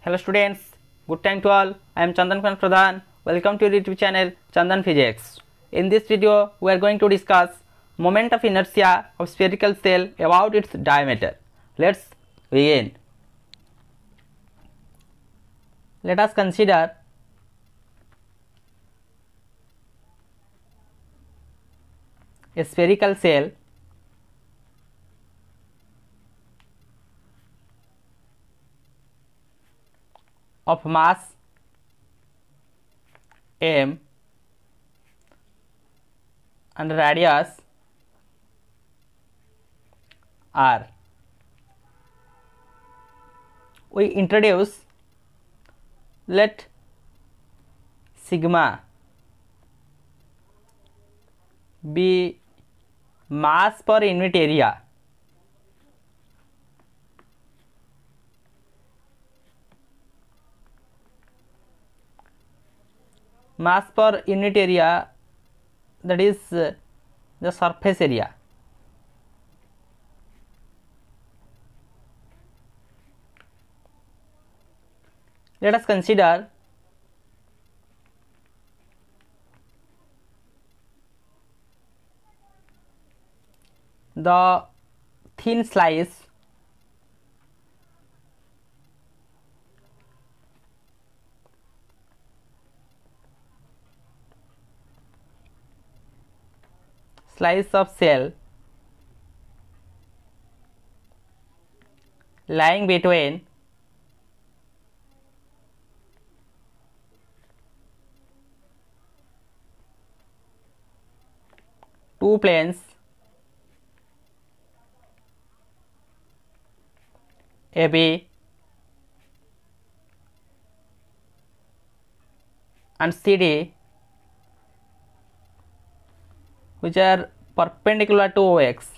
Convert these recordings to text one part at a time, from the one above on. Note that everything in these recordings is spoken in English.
Hello students, good time to all. I am Chandan Kumar Pradhan. Welcome to your YouTube channel Chandan Physics. In this video, we are going to discuss moment of inertia of spherical shell about its diameter. Let's begin. Let us consider a spherical shell of mass m and radius r. We introduce let sigma be mass per unit area. Mass per unit area, that is the surface area. Let us consider the thin slice of shell lying between two planes AB and CD, which are perpendicular to OX.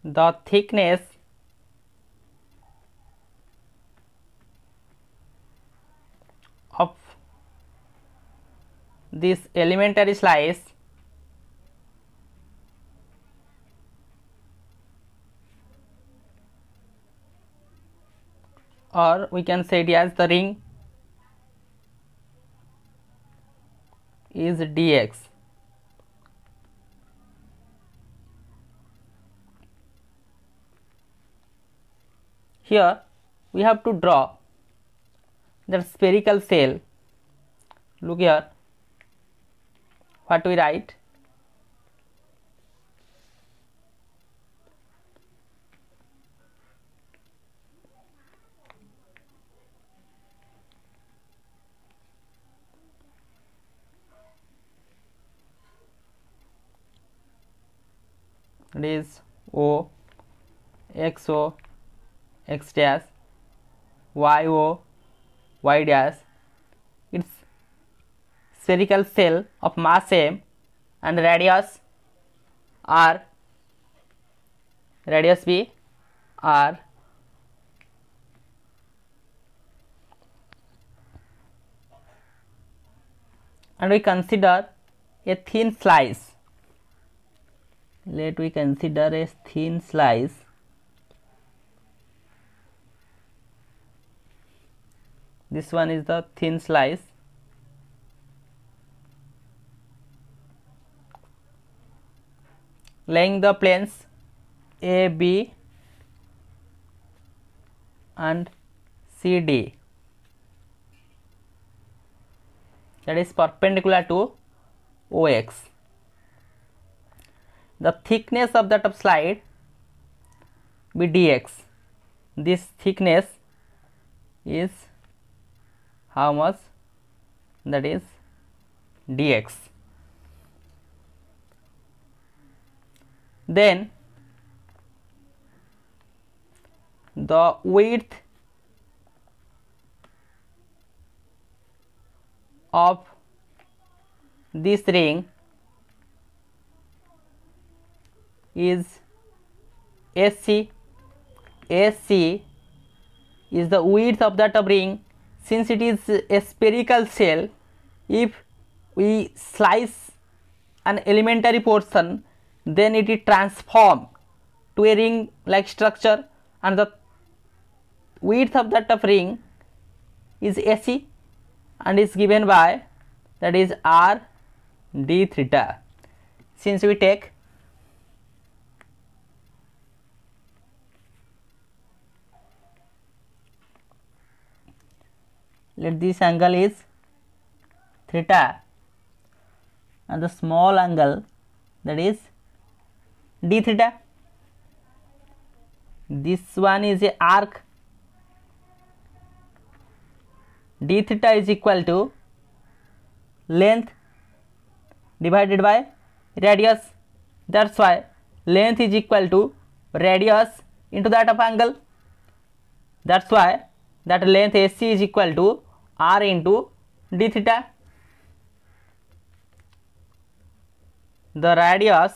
The thickness of this elementary slice or we can say it as the ring is dx. Here we have to draw the spherical shell. Look here, what we write? It is O, XO, X dash, YO, Y dash. It's spherical shell of mass m and radius r, radius b r. And we consider a thin slice. Let we consider a thin slice this one is the thin slice laying the planes A, B and C, D, that is perpendicular to OX. The thickness of that of slide be dx. This thickness is how much? That is dx. Then the width of this ring is SC. SC is the width of that ring since it is a spherical shell, if we slice an elementary portion, then it is transformed to a ring like structure, and the width of that of ring is AC and is given by, that is, r d theta. Since we take let this angle is theta and the small angle, that is d theta. This one is a arc. D theta is equal to length divided by radius. That's why length is equal to radius into that of angle. That's why that length AC is equal to r into d theta. The radius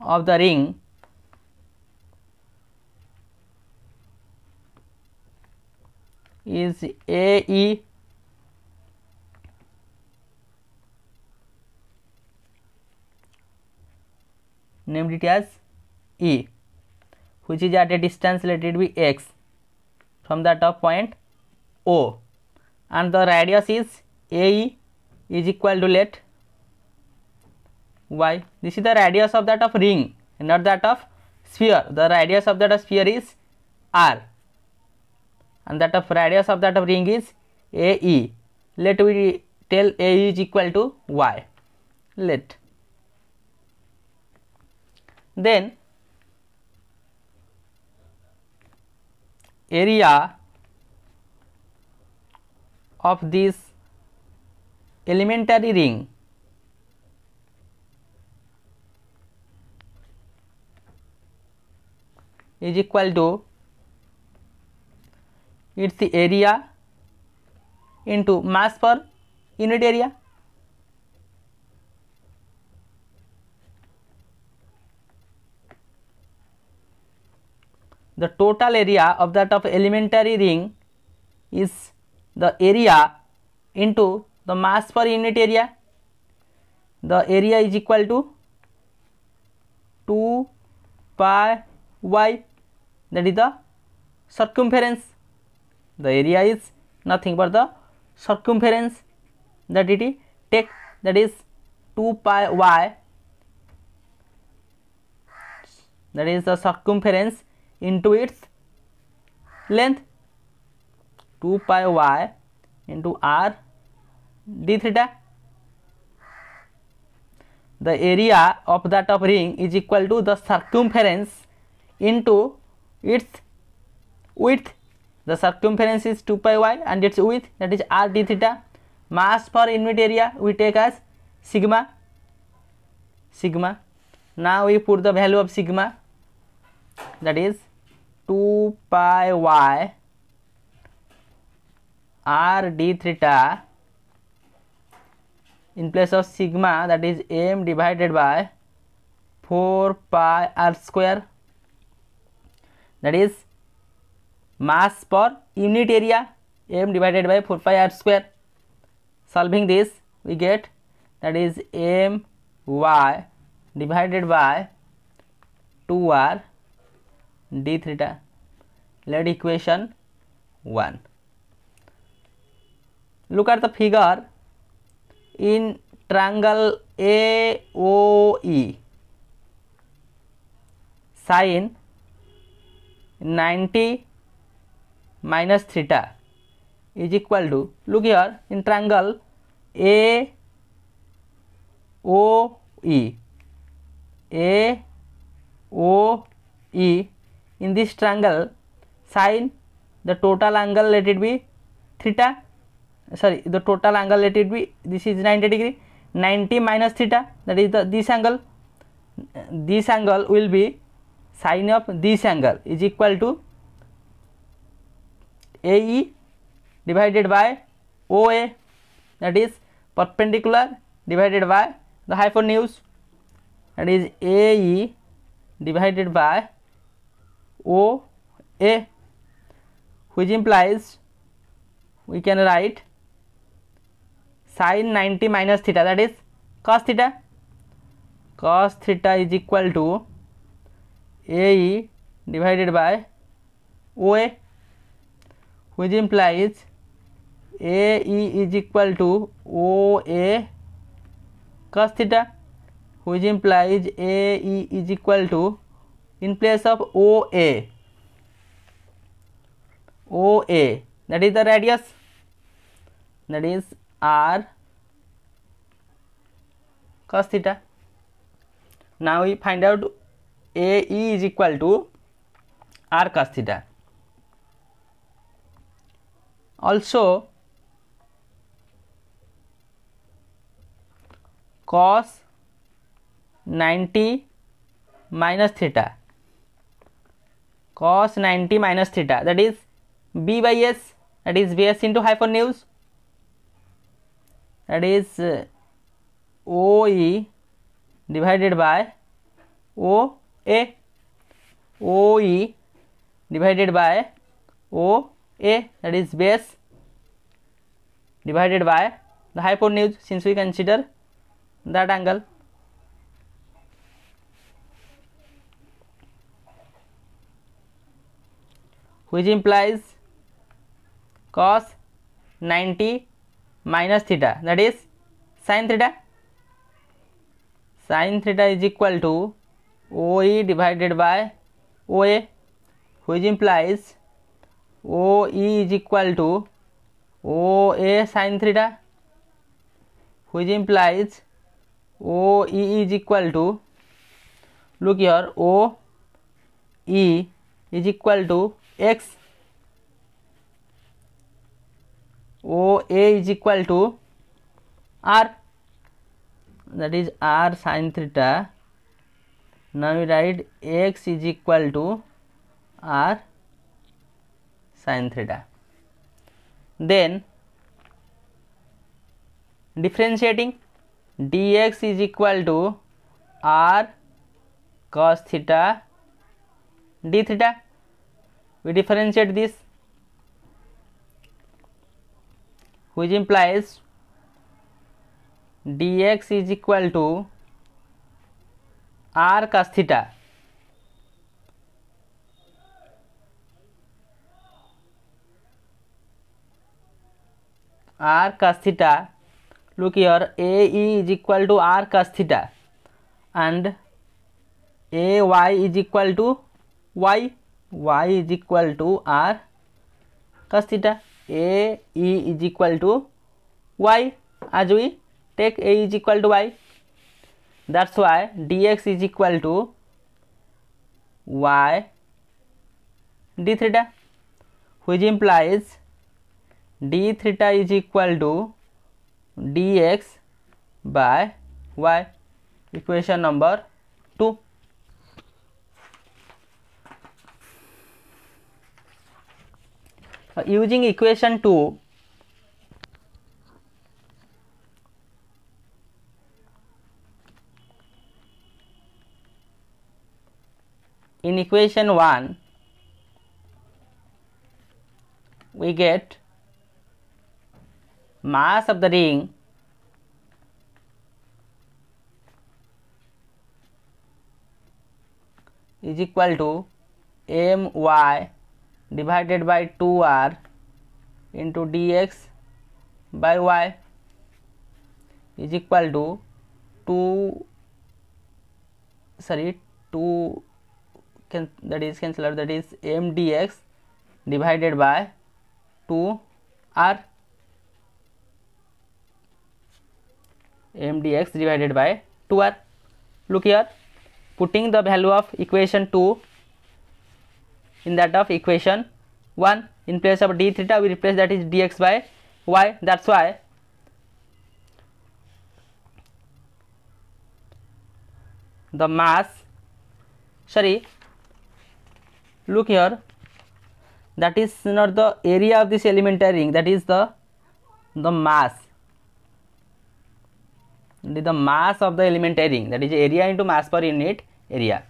of the ring is AE, named it as E, which is at a distance, let it be x, from that of point O, and the radius is AE is equal to, let y. This is the radius of that of ring, not that of sphere. The radius of that of sphere is r, and that of radius of that of ring is AE. Let we tell AE is equal to y. Let then area of this elementary ring is equal to its area into mass per unit area. The total area of that of elementary ring is the area into the mass per unit area. The area is equal to 2 pi y, that is the circumference. The area is nothing but the circumference that it take, that is 2 pi y, that is the circumference into its length, 2 pi y into r d theta. The area of that of ring is equal to the circumference into its width. The circumference is 2 pi y and its width, that is r d theta. Mass per unit area we take as sigma. Now we put the value of sigma, that is 2 pi y r d theta in place of sigma, that is m divided by 4 pi r square, that is mass per unit area, m divided by 4 pi r square. Solving this we get, that is m y divided by 2r d theta. Let equation 1. Look at the figure. In triangle AOE, sin 90 minus theta is equal to, look here, in triangle AOE, in this triangle, sin the total angle, let it be theta, sorry, the total angle, let it be, this is 90 degree, 90 minus theta, that is this angle. This angle will be sin of this angle is equal to AE divided by OA, that is perpendicular divided by the hypotenuse, that is AE divided by OA. A, which implies we can write sin 90 minus theta, that is cos theta. Cos theta is equal to AE divided by OA, which implies AE is equal to OA cos theta, which implies AE is equal to, in place of OA, that is the radius, that is R cos theta. Now we find out AE is equal to R cos theta. Also cos 90 minus theta, cos 90 minus theta, that is B by S, that is Bs into hypotenuse, that is OE divided by OA, OE divided by OA, that is base divided by the hypotenuse, since we consider that angle. Which implies cos 90 minus theta, that is sin theta. Sin theta is equal to OE divided by OA, which implies OE is equal to OA sin theta, which implies OE is equal to, look here, OE is equal to X, OA is equal to R, that is R sin theta. Now we write X is equal to R sin theta. Then differentiating, dx is equal to R cos theta d theta. We differentiate this, which implies dx is equal to R cos theta, R cos theta. Look here, AE is equal to R cos theta and AY is equal to Y is equal to R cos theta. AE is equal to Y, as we take A is equal to Y. That's why dx is equal to Y d theta, which implies d theta is equal to dx by y. Equation number 2. Using equation 2, in equation 1 we get mass of the ring is equal to my divided by 2r into dx by y is equal to 2 that is cancel out, that is m dx divided by 2r, m dx divided by 2r. Look here, putting the value of equation 2 in that of equation 1, in place of d theta we replace that is dx by y. That's why the mass, look here, that is not the area of this elementary ring, that is the mass, the mass of the elementary ring, that is area into mass per unit area.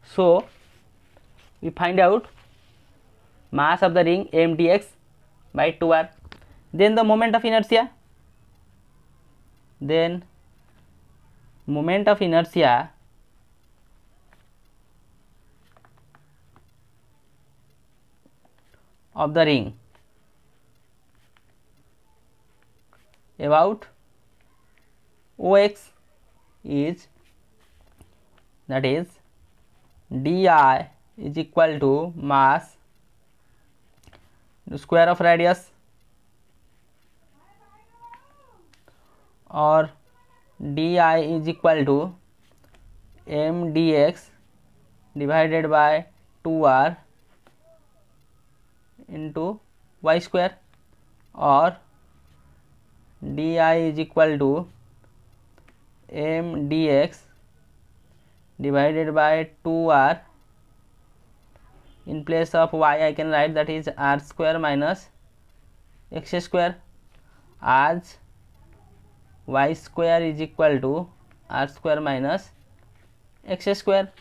So we find out mass of the ring m dx by 2r. Then the moment of inertia, of the ring about OX is, that is di is equal to mass square of radius, or di is equal to m dx divided by 2r into y square, or di is equal to m dx divided by 2r. In place of y I can write that is r square minus x square, as y square is equal to r square minus x square.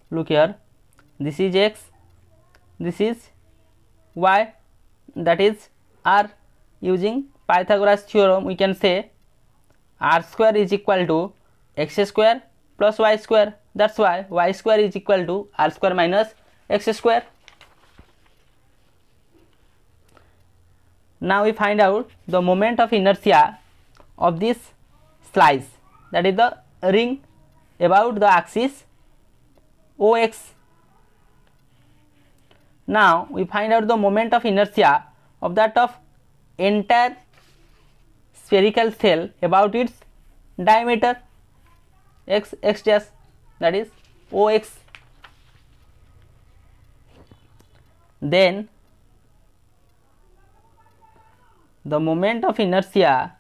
Look here, this is x, this is y, that is r. Using Pythagoras theorem we can say r square is equal to x square plus y square. That's why y square is equal to r square minus x square. Now we find out the moment of inertia of this slice, that is the ring about the axis OX. Now we find out the moment of inertia of that of entire spherical shell about its diameter x dash, that is OX. Then the moment of inertia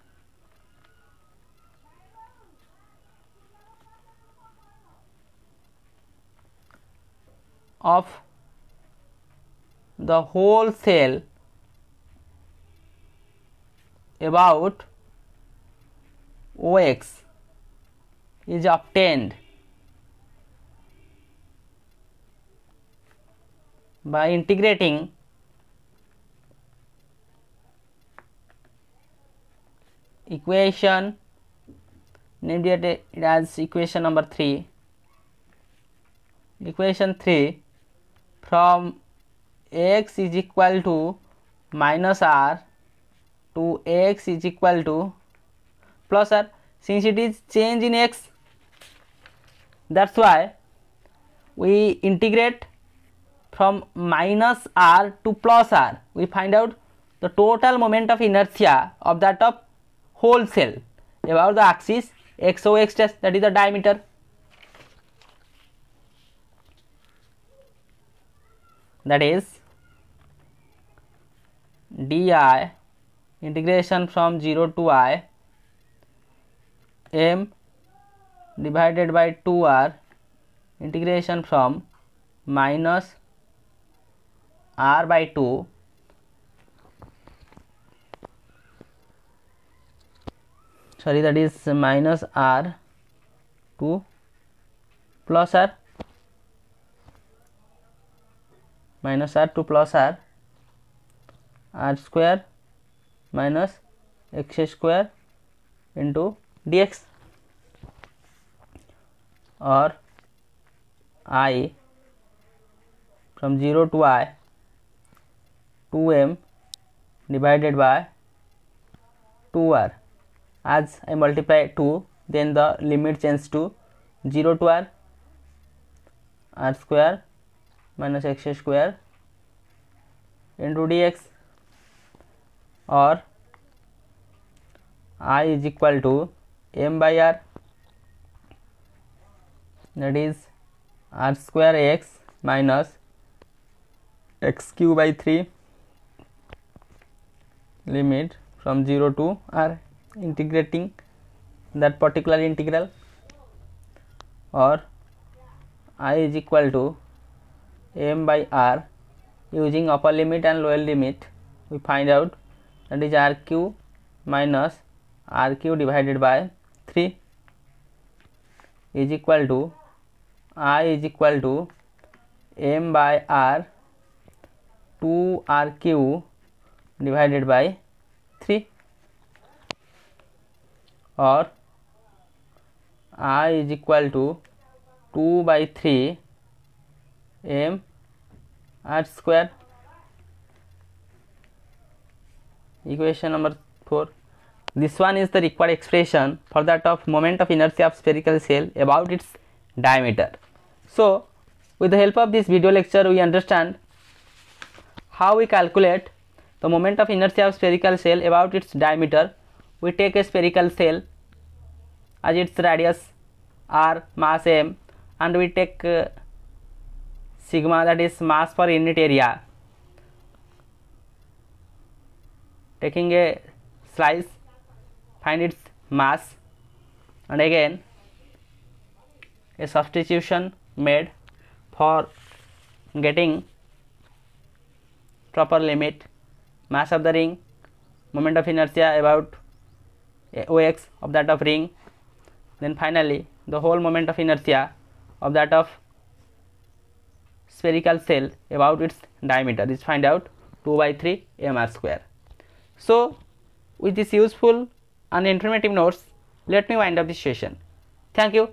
of the whole shell about OX is obtained by integrating equation, named it as equation number 3. Equation 3, from x is equal to minus r to x is equal to plus r. Since it is change in x, that's why we integrate from minus r to plus r. We find out the total moment of inertia of that of whole shell about the axis XOX dash, that is the diameter. That is di integration from 0 to I m divided by 2r integration from minus r by 2 that is minus r to plus r, minus r to plus r, r square minus x square into dx, or I from 0 to I 2m divided by 2r. As I multiply 2, then the limit changes to 0 to r, r square minus x square into dx, or I is equal to m by r, that is r square x minus x cube by 3, limit from 0 to r, integrating that particular integral, or I is equal to m by r using upper limit and lower limit, we find out that is RQ minus RQ divided by 3 is equal to I is equal to M by R 2RQ divided by 3, or I is equal to 2 by 3 M R square. Equation number 4. This one is the required expression for that of moment of inertia of spherical shell about its diameter. So with the help of this video lecture, we understand how we calculate the moment of inertia of spherical shell about its diameter. We take a spherical shell as its radius r, mass m, and we take sigma, that is mass per unit area. Taking a slice, find its mass, and again a substitution made for getting proper limit, mass of the ring, moment of inertia about OX of that of ring, then finally the whole moment of inertia of that of spherical shell about its diameter is find out 2 by 3 mr square. So with this useful and informative notes, let me wind up this session. Thank you.